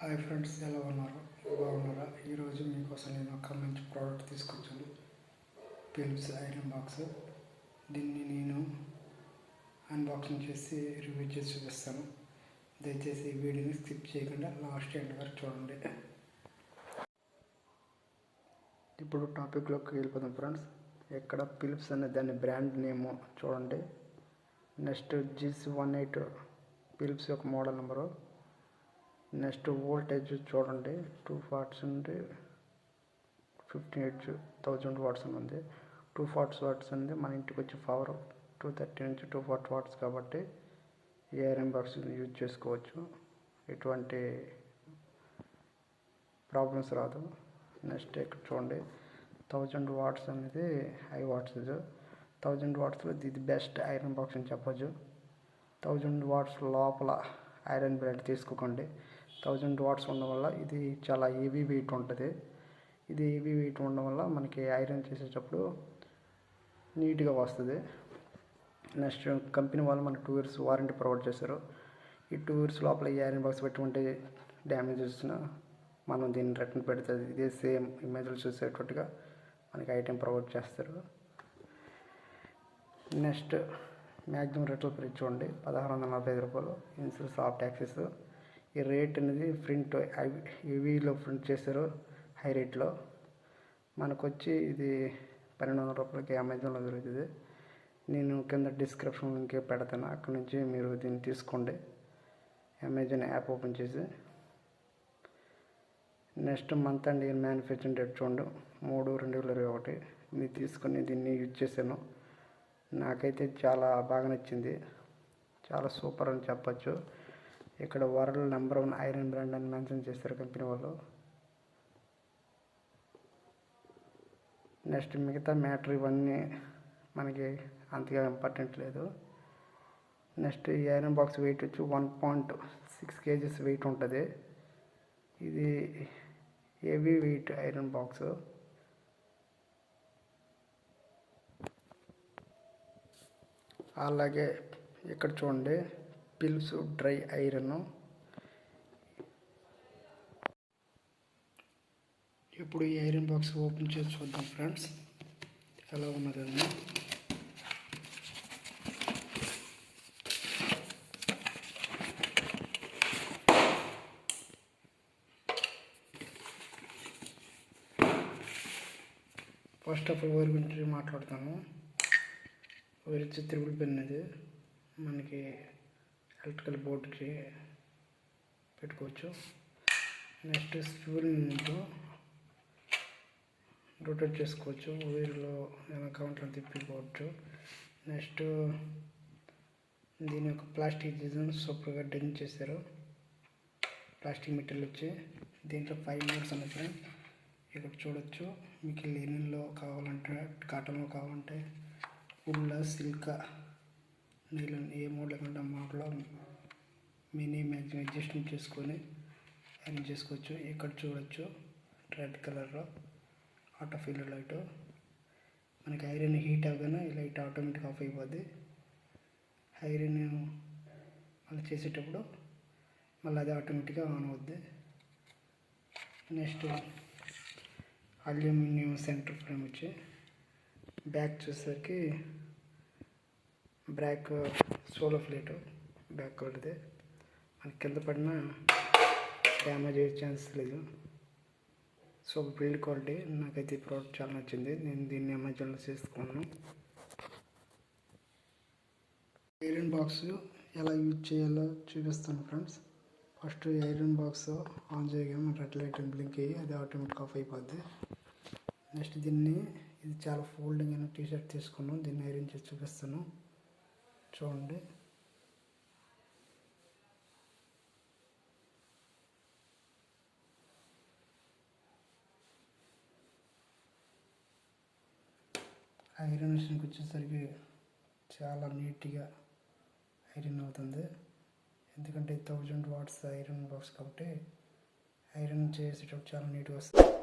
Hi friends, ఎలా ఉన్నారు? బాగున్నారా? ఈరోజు మీకోసం నేను ఒక మంచి ప్రోడక్ట్ తీసుకొచ్చాను. Philips iron box. దీన్ని నేను అన్బాక్సింగ్ చేసి రివ్యూ చేసి చూపిస్తాను. దయచేసి ఈ వీడియోని స్కిప్ చేయకుండా లాస్ట్ ఎండ్ వరకు చూడండి. ఇప్పుడు టాపిక్లోకి వెళ్ళిపోతాం ఫ్రెండ్స్. ఎక్కడ ఫిలిప్స్ అనే దాని బ్రాండ్ నేమ్ చూడండి. నెక్స్ట్ GC18 ఫిలిప్స్ యొక్క మోడల్ నెంబరు. నెక్స్ట్ వోల్టేజ్ చూడండి, 240 నుండి 58,000 వాట్స్ అని ఉంది. 240 వాట్స్ ఉంది. మన ఇంటికి వచ్చి పవర్ 230 నుంచి 240 వాట్స్ కాబట్టి ఈ ఐరన్ బాక్స్ యూజ్ చేసుకోవచ్చు. ఎటువంటి ప్రాబ్లమ్స్ రాదు. నెక్స్ట్ ఇక్కడ చూడండి, 1000 వాట్స్ అనేది హై వాట్స్. 1000 వాట్స్లో ఇది బెస్ట్ ఐరన్ బాక్స్ అని చెప్పచ్చు. 1000 వాట్స్ లోపల ఐరన్ బ్రాండ్ తీసుకోకండి. 1000 వాట్స్ ఉండడం వల్ల ఇది చాలా హెవీ వెయిట్ ఉంటుంది. ఇది హెవీ వెయిట్ ఉండడం వల్ల మనకి ఐరన్ చేసేటప్పుడు నీట్గా వస్తుంది. నెక్స్ట్ కంపెనీ వాళ్ళు మనకు 2 years వారంటీ ప్రొవైడ్ చేశారు. ఈ 2 years లోపల ఈ ఐరన్ బాక్స్ పెట్టుకుంటే డ్యామేజ్ వచ్చినా మనం దీన్ని రిటర్న్ పెడితే ఇదే సేమ్ ఇమేజ్లు చూసేటట్టుగా మనకి ఐటెం ప్రొవైడ్ చేస్తారు. నెక్స్ట్ మ్యాక్సిమం రిటర్న్ ప్రైస్ చూడండి, 1645 రూపాయలు. Insurance of taxes. ఈ రేట్ అనేది ప్రింట్ హెవీలో ప్రింట్ చేశారు, హై రేట్లో. మనకు వచ్చి ఇది 1200 రూపాయలకి అమెజాన్లో దొరుకుతుంది. నేను కింద డిస్క్రిప్షన్ లింక్ పెడతాను, అక్కడ నుంచి మీరు దీన్ని తీసుకోండి. అమెజాన్ యాప్ ఓపెన్ చేసి next month and year manufacturing date చూడండి, 3/2021. ఇది తీసుకొని దీన్ని యూజ్ చేశాను. నాకైతే చాలా బాగా నచ్చింది. చాలా సూపర్ అని చెప్పచ్చు. ఇక్కడ వరల్డ్ #1 ఐరన్ బ్రాండ్ అని మెన్షన్ చేస్తారు కంపెనీ వాళ్ళు. నెక్స్ట్ మిగతా మ్యాటర్ ఇవన్నీ మనకి అంతగా ఇంపార్టెంట్ లేదు. నెక్స్ట్ ఈ ఐరన్ బాక్స్ వెయిట్ వచ్చి 1.6 kgs వెయిట్ ఉంటుంది. ఇది హెవీ వెయిట్ ఐరన్ బాక్స్. అలాగే ఇక్కడ చూడండి, ఫిలిప్స్ డ్రై ఐరన్. ఇప్పుడు ఈ ఐరన్ బాక్స్ ఓపెన్ చేసి చూద్దాం ఫ్రెండ్స్, ఎలా ఉన్నదని. ఫస్ట్ ఆఫ్ ఆల్ వైర్ గురించి మాట్లాడతాను. వైర్ వచ్చి 3 పిన్. ఇది మనకి ఎలక్ట్రికల్ బోర్డుకి పెట్టుకోవచ్చు. నెక్స్ట్ స్వివెల్ మూమెంట్ రొటేట్ చేసుకోవచ్చు, వైర్లో ఏమైనా కౌంటర్ తిప్పుకోవచ్చు. నెక్స్ట్ దీని యొక్క ప్లాస్టిక్ డిజైన్ సూపర్గా డిజైన్ చేశారు. ప్లాస్టిక్ మెటీరియల్ వచ్చి దీంట్లో 5 మోడ్స్ ఉన్నాయి. ఇక్కడ చూడొచ్చు. మీకు లినెన్లో కావాలంటే, కాటన్లో కావాలంటే, వుల్, సిల్క్, నైలాన్, ఏ మోడల్ కంటే మోడల్లో మినీ మ్యాక్సిమం అడ్జస్ట్మెంట్ చేసుకొని ఐరన్ చేసుకోవచ్చు. ఇక్కడ చూడొచ్చు, రెడ్ కలర్లో ఆటో ఫీల్ లైట్. మనకి ఐరన్ హీట్ అవ్వగానే ఈ లైట్ ఆటోమేటిక్ ఆఫ్ అయిపోద్ది. ఐరన్ మళ్ళీ చేసేటప్పుడు మళ్ళీ అది ఆటోమేటిక్గా ఆన్ అవుద్ది. నెక్స్ట్ అల్యూమినియం సెంటర్ ఫ్రేమ్ వచ్చి బ్యాక్ చూసేసరికి బ్యాక్ సోలో ప్లేట్ బ్యాక్ కలర్ది. మనకి కింద పడిన డ్యామేజ్ అయ్యే ఛాన్స్ లేదు. సో బిల్డ్ క్వాలిటీ నాకైతే ఈ ప్రోడక్ట్ చాలా నచ్చింది. నేను దీన్ని అమెజాన్లో తీసుకున్నాను. ఐరన్ బాక్స్ ఎలా యూజ్ చేయాలో చూపిస్తాను friends. First iron box on చేయగానే రెడ్ లైట్ బ్లింక్ అయ్యి అది ఆటోమేటిక్ ఆఫ్ అయిపోద్ది. నెక్స్ట్ దీన్ని, ఇది చాలా ఫోల్డింగ్ అయిన టీషర్ట్ తీసుకున్నాను. దీన్ని ఐరన్ చేసి చూపిస్తాను చూడండి. ఐరన్ మిషన్కి వచ్చేసరికి చాలా నీట్గా ఐరన్ అవుతుంది. ఎందుకంటే 1000 వాట్స్ ఐరన్ బాక్స్ కాబట్టి ఐరన్ చేసేటప్పుడు చాలా నీట్గా వస్తుంది.